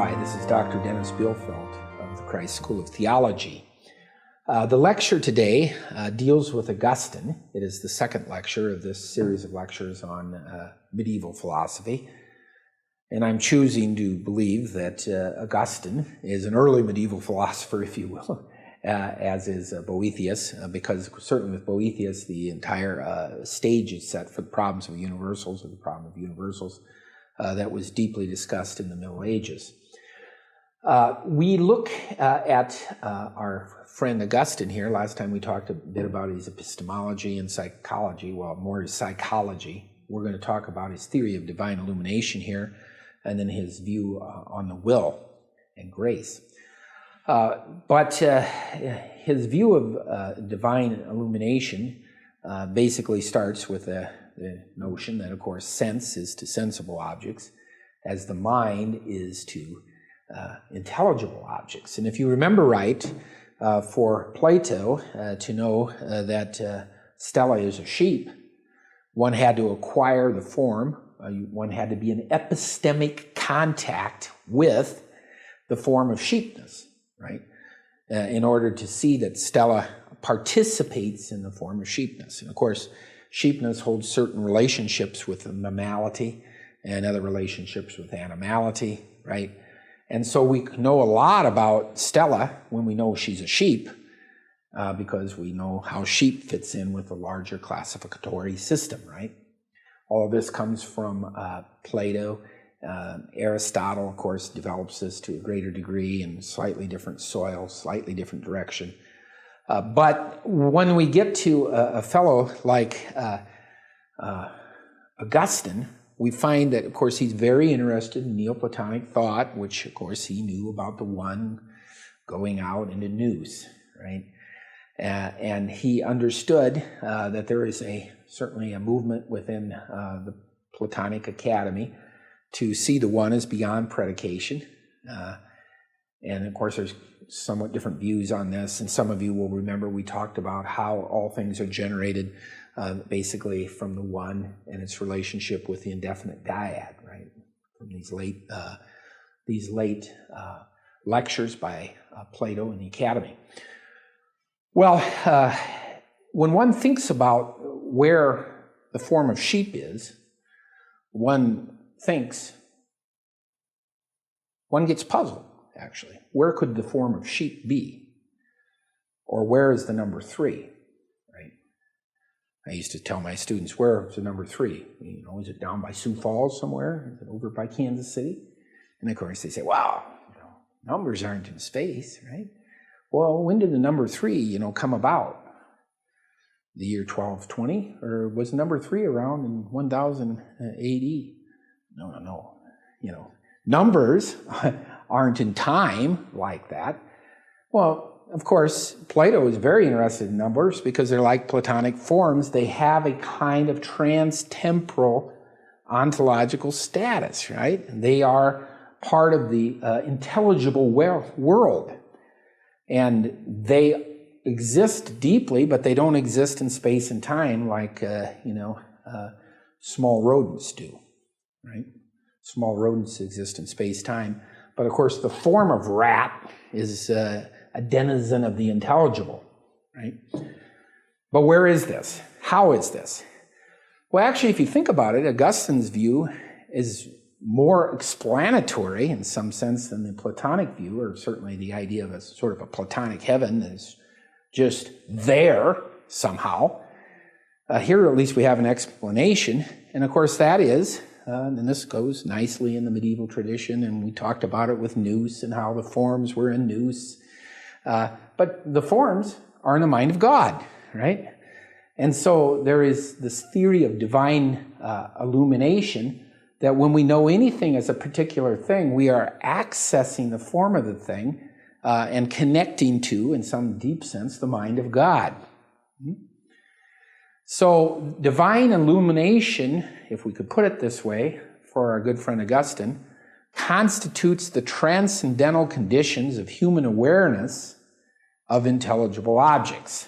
Hi, this is Dr. Dennis Bielfeldt of the Christ School of Theology. The lecture today deals with Augustine. It is the second lecture of this series of lectures on medieval philosophy. And I'm choosing to believe that Augustine is an early medieval philosopher, if you will, as is Boethius, because certainly with Boethius, the entire stage is set for the problems of universals, or the problem of universals, that was deeply discussed in the Middle Ages. We look at our friend Augustine here. Last time we talked a bit about his epistemology and psychology, well, more his psychology. We're going to talk about his theory of divine illumination here, and then his view on the will and grace. But his view of divine illumination basically starts with the notion that, of course, sense is to sensible objects, as the mind is to intelligible objects. And if you remember right, for Plato to know that Stella is a sheep, one had to acquire the form, one had to be in epistemic contact with the form of sheepness, right? In order to see that Stella participates in the form of sheepness. And of course, sheepness holds certain relationships with mammality and other relationships with animality, right? And so we know a lot about Stella when we know she's a sheep, because we know how sheep fits in with the larger classificatory system, right? All of this comes from Plato. Aristotle, of course, develops this to a greater degree in slightly different soil, slightly different direction. But when we get to a fellow like Augustine, we find that, of course, he's very interested in Neoplatonic thought, which, of course, he knew about the one going out into nous, right? And he understood that there is certainly a movement within the Platonic Academy to see the one as beyond predication. And, of course, there's somewhat different views on this, and some of you will remember we talked about how all things are generated basically from the one and its relationship with the indefinite dyad, right? From these late lectures by Plato in the Academy. Well, when one thinks about where the form of sheep is, one gets puzzled, actually. Where could the form of sheep be? Or where is the number 3? I used to tell my students, where's the number 3? You know, is it down by Sioux Falls somewhere? Is it over by Kansas City? And of course they say, well, numbers aren't in space, right? Well, when did the number 3, come about? The year 1220? Or was number 3 around in 1000 AD? No. Numbers aren't in time like that. Well, of course, Plato is very interested in numbers because they're like Platonic forms. They have a kind of trans-temporal ontological status, right? They are part of the intelligible world. And they exist deeply, but they don't exist in space and time like, small rodents do, right? Small rodents exist in space-time. But of course, the form of rat is a denizen of the intelligible, right? But where is this? How is this? Well, actually, if you think about it, Augustine's view is more explanatory in some sense than the Platonic view, or certainly the idea of a sort of a Platonic heaven that is just there somehow. Here, at least, we have an explanation, and of course, that is, and this goes nicely in the medieval tradition, and we talked about it with nous and how the forms were in nous. But the forms are in the mind of God, right? And so there is this theory of divine illumination that when we know anything as a particular thing, we are accessing the form of the thing and connecting to, in some deep sense, the mind of God. So divine illumination, if we could put it this way, for our good friend Augustine, constitutes the transcendental conditions of human awareness of intelligible objects.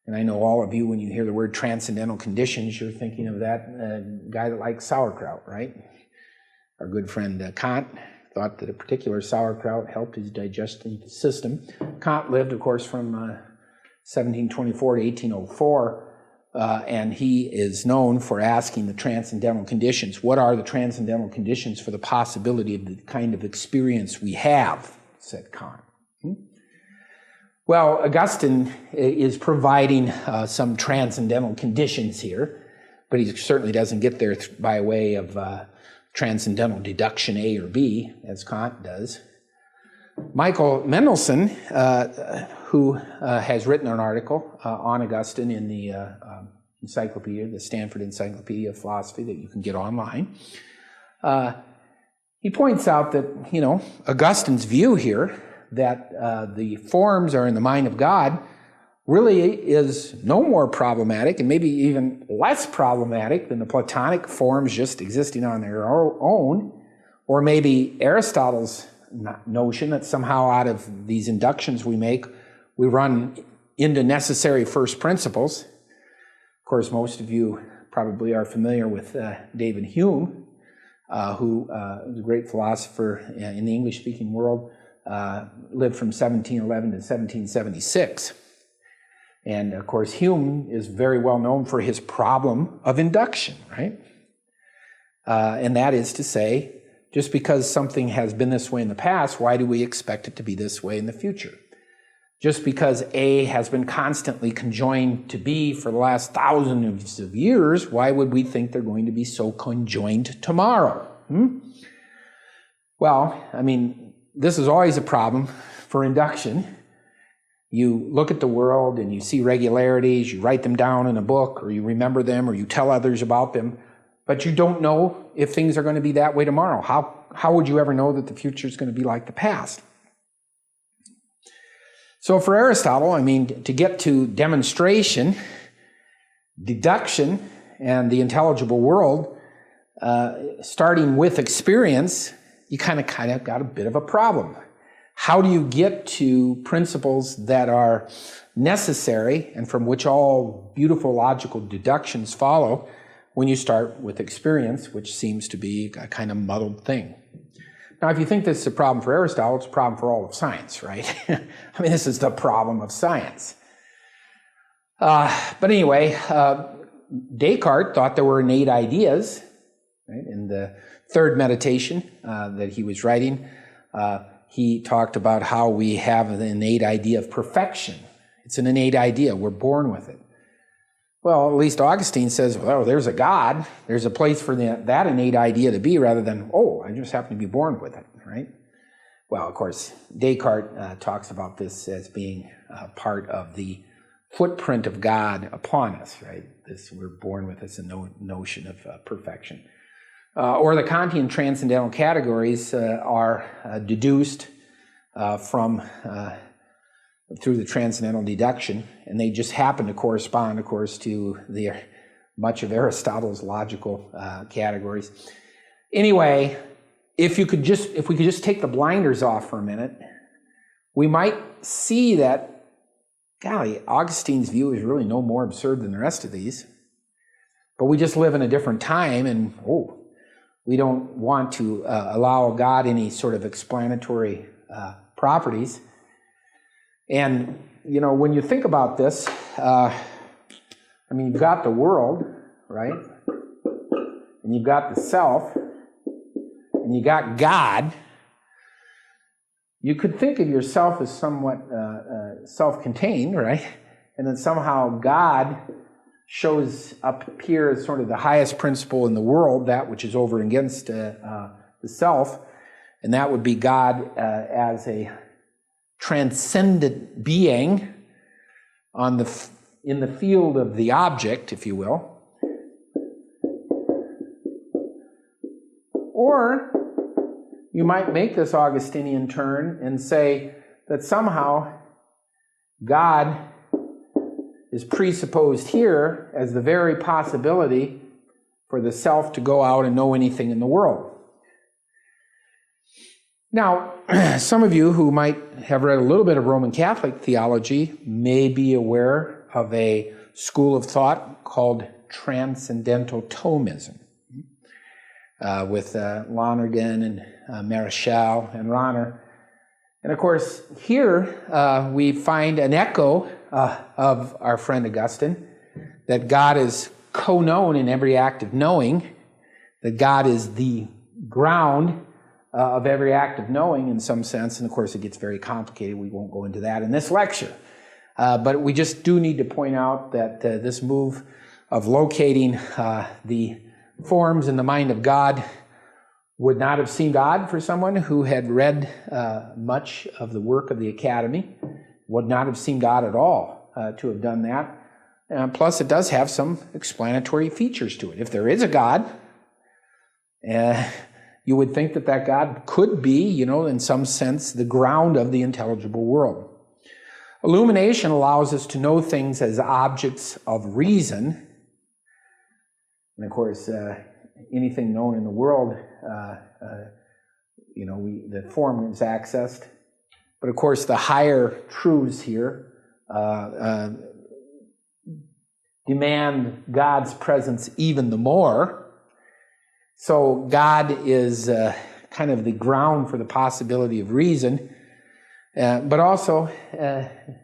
And I know all of you, when you hear the word transcendental conditions, you're thinking of that guy that likes sauerkraut, right? Our good friend Kant thought that a particular sauerkraut helped his digestive system. Kant lived, of course, from 1724 to 1804, and he is known for asking the transcendental conditions. What are the transcendental conditions for the possibility of the kind of experience we have, said Kant. Well, Augustine is providing some transcendental conditions here, but he certainly doesn't get there by way of transcendental deduction A or B, as Kant does. Michael Mendelssohn, who has written an article on Augustine in the encyclopedia, the Stanford Encyclopedia of Philosophy that you can get online, he points out that, Augustine's view here that the forms are in the mind of God really is no more problematic and maybe even less problematic than the Platonic forms just existing on their own, or maybe Aristotle's notion that somehow out of these inductions we make, we run into necessary first principles. Of course, most of you probably are familiar with David Hume, who was a great philosopher in the English-speaking world, lived from 1711 to 1776. And of course, Hume is very well known for his problem of induction, right? And that is to say, just because something has been this way in the past, why do we expect it to be this way in the future? Just because A has been constantly conjoined to B for the last thousands of years, why would we think they're going to be so conjoined tomorrow? Well, this is always a problem for induction. You look at the world and you see regularities, you write them down in a book, or you remember them, or you tell others about them, but you don't know if things are going to be that way tomorrow. How would you ever know that the future is going to be like the past? So for Aristotle, to get to demonstration, deduction, and the intelligible world, starting with experience, you kind of got a bit of a problem. How do you get to principles that are necessary and from which all beautiful logical deductions follow when you start with experience, which seems to be a kind of muddled thing? Now, if you think this is a problem for Aristotle, it's a problem for all of science, right? This is the problem of science. But anyway, Descartes thought there were innate ideas, right? In the third meditation that he was writing, he talked about how we have an innate idea of perfection. It's an innate idea. We're born with it. Well, at least Augustine says, well, there's a God. There's a place for that innate idea to be rather than, I just happen to be born with it, right? Well, of course, Descartes talks about this as being part of the footprint of God upon us, right? We're born with this notion of perfection. Or the Kantian transcendental categories are deduced through the transcendental deduction, and they just happen to correspond, of course, to much of Aristotle's logical categories. Anyway, if we could just take the blinders off for a minute, we might see that, golly, Augustine's view is really no more absurd than the rest of these. But we just live in a different time, and we don't want to allow God any sort of explanatory properties. And, when you think about this, you've got the world, right? And you've got the self, and you got God. You could think of yourself as somewhat self-contained, right? And then somehow God shows up here as sort of the highest principle in the world, that which is over against the self, and that would be God as a transcendent being in the field of the object, if you will. Or you might make this Augustinian turn and say that somehow God is presupposed here as the very possibility for the self to go out and know anything in the world. Now, some of you who might have read a little bit of Roman Catholic theology may be aware of a school of thought called Transcendental Thomism. with Lonergan and Marischal and Rahner. And of course, here we find an echo of our friend Augustine, that God is co-known in every act of knowing, that God is the ground of every act of knowing in some sense. And of course, it gets very complicated. We won't go into that in this lecture. But we just do need to point out that this move of locating the forms in the mind of God would not have seemed odd for someone who had read much of the work of the Academy, would not have seemed odd at all to have done that. Plus, it does have some explanatory features to it. If there is a God, you would think that that God could be, in some sense, the ground of the intelligible world. Illumination allows us to know things as objects of reason. And of course, anything known in the world, the form is accessed. But of course, the higher truths here demand God's presence even the more. So God is kind of the ground for the possibility of reason. But also,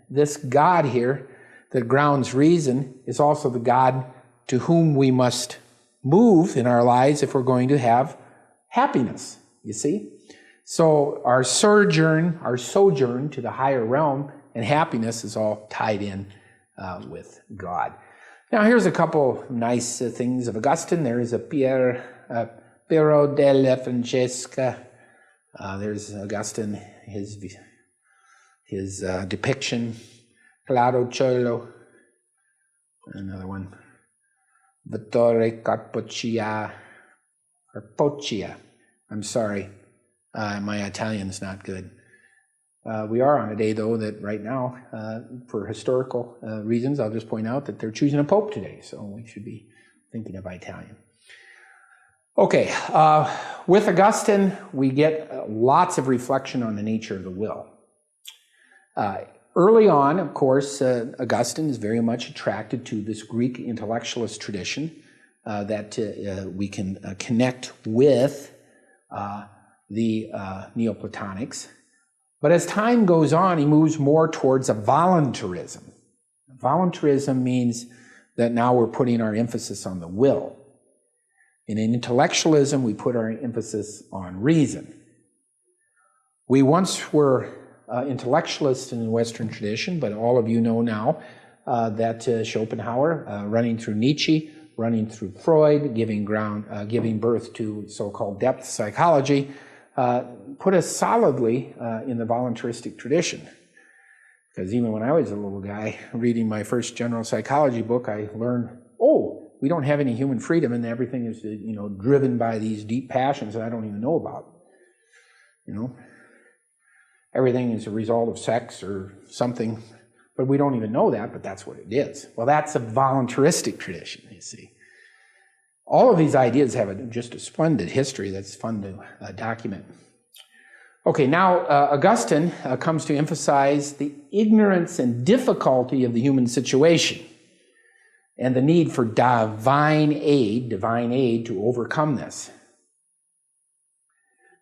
this God here that grounds reason is also the God to whom we must move in our lives if we're going to have happiness, you see? So our sojourn to the higher realm and happiness is all tied in with God. Now here's a couple nice things of Augustine. There is a Piero della Francesca. There's Augustine, his depiction. Claro Cielo. Another one. Vittore Carpoccia. I'm sorry. My Italian's not good. We are on a day, though, that right now, for historical reasons, I'll just point out that they're choosing a pope today, so we should be thinking of Italian. Okay, with Augustine, we get lots of reflection on the nature of the will. Early on, of course, Augustine is very much attracted to this Greek intellectualist tradition that we can connect with the Neoplatonics. But as time goes on, he moves more towards a voluntarism. Voluntarism means that now we're putting our emphasis on the will. In intellectualism, we put our emphasis on reason. We once were intellectualists in the Western tradition, but all of you know now that Schopenhauer, running through Nietzsche, running through Freud, giving birth to so-called depth psychology, put us solidly in the voluntaristic tradition. Because even when I was a little guy reading my first general psychology book, I learned, we don't have any human freedom, and everything is, driven by these deep passions that I don't even know about. Everything is a result of sex or something, but we don't even know that, but that's what it is. Well, that's a voluntaristic tradition, you see. All of these ideas have just a splendid history that's fun to document. Okay, now Augustine comes to emphasize the ignorance and difficulty of the human situation and the need for divine aid to overcome this.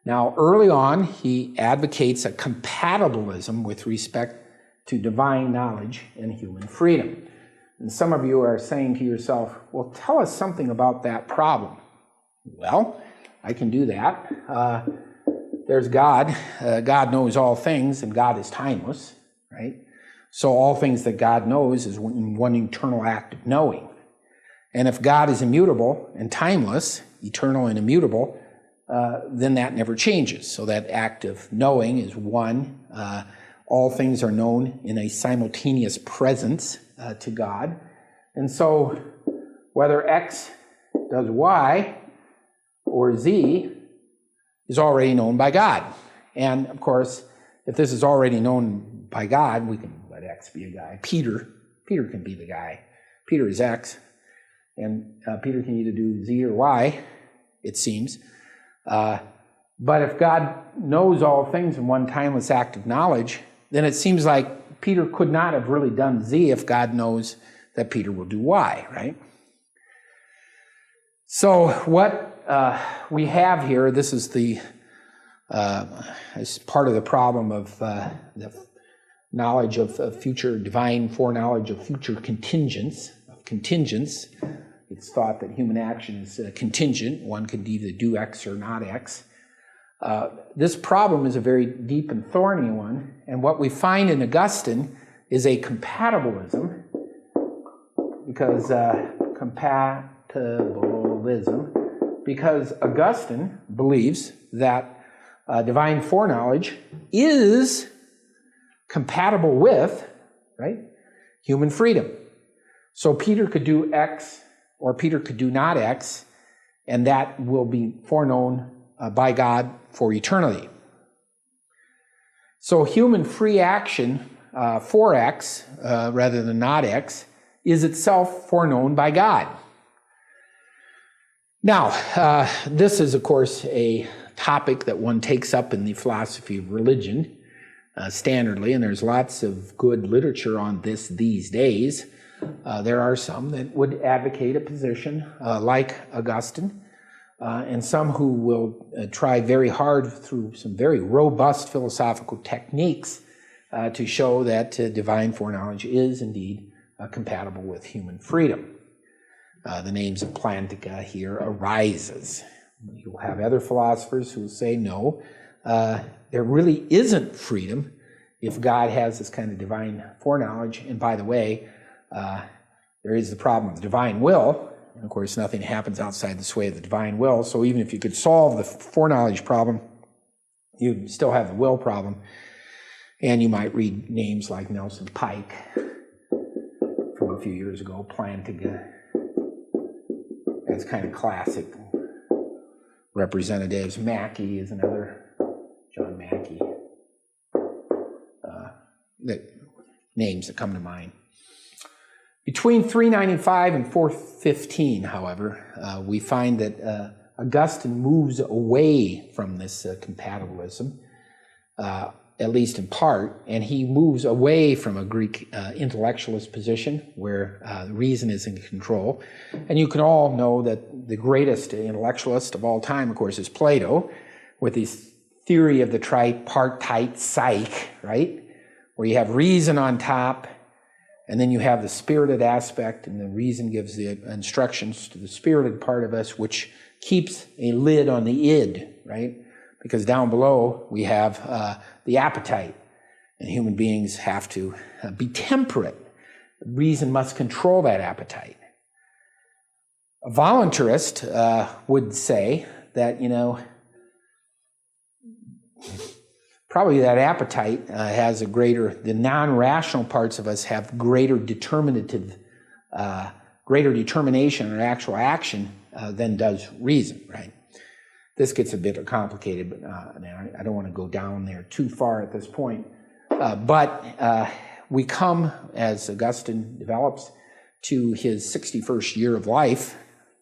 Now, early on, he advocates a compatibilism with respect to divine knowledge and human freedom. And some of you are saying to yourself, well, tell us something about that problem. Well, I can do that. There's God. God knows all things, and God is timeless, right? So all things that God knows is one eternal act of knowing. And if God is immutable and timeless, eternal and immutable, then that never changes. So that act of knowing is one. All things are known in a simultaneous presence to God. And so whether X does Y or Z is already known by God. And of course, if this is already known by God, we can let X be a guy. Peter can be the guy. Peter is X. And Peter can either do Z or Y, it seems. But if God knows all things in one timeless act of knowledge, then it seems like Peter could not have really done Z if God knows that Peter will do Y, right? So what we have here, this is the as part of the problem of the knowledge of future divine foreknowledge of future contingents. It's thought that human action is contingent. One could either do X or not X. This problem is a very deep and thorny one, and what we find in Augustine is a compatibilism, because Augustine believes that divine foreknowledge is compatible with, right, human freedom. So Peter could do X or Peter could do not X, and that will be foreknown by God for eternity. So human free action for X rather than not X is itself foreknown by God. Now, this is, of course, a topic that one takes up in the philosophy of religion standardly, and there's lots of good literature on this these days. There are some that would advocate a position like Augustine, and some who will try very hard through some very robust philosophical techniques to show that divine foreknowledge is indeed compatible with human freedom. The names of Plantinga here arises. You'll have other philosophers who will say, no, there really isn't freedom if God has this kind of divine foreknowledge. And by the way, there is the problem of the divine will. And of course, nothing happens outside the sway of the divine will. So even if you could solve the foreknowledge problem, you'd still have the will problem. And you might read names like Nelson Pike from a few years ago, Plantinga, as kind of classic representatives. Mackey is another, John Mackey. Names that come to mind. Between 395 and 415, however, we find that Augustine moves away from this compatibilism, at least in part, and he moves away from a Greek intellectualist position where reason is in control. And you can all know that the greatest intellectualist of all time, of course, is Plato, with his theory of the tripartite psyche, right? Where you have reason on top, and then you have the spirited aspect, and the reason gives the instructions to the spirited part of us, which keeps a lid on the id, right? Because down below we have the appetite, and human beings have to be temperate. Reason must control that appetite. A voluntarist would say that, probably that appetite has a greater, the non-rational parts of us have greater determination or actual action than does reason, right? This gets a bit complicated, but I don't want to go down there too far at this point. But we come, as Augustine develops, to his 61st year of life,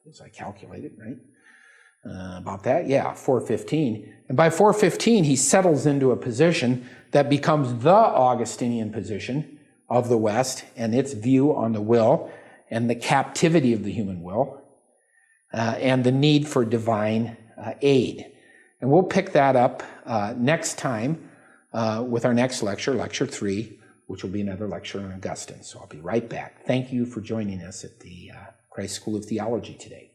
as I calculated, right? About that, 415. And by 415, he settles into a position that becomes the Augustinian position of the West and its view on the will and the captivity of the human will and the need for divine aid. And we'll pick that up next time with our next lecture, Lecture 3, which will be another lecture on Augustine. So I'll be right back. Thank you for joining us at the Christ School of Theology today.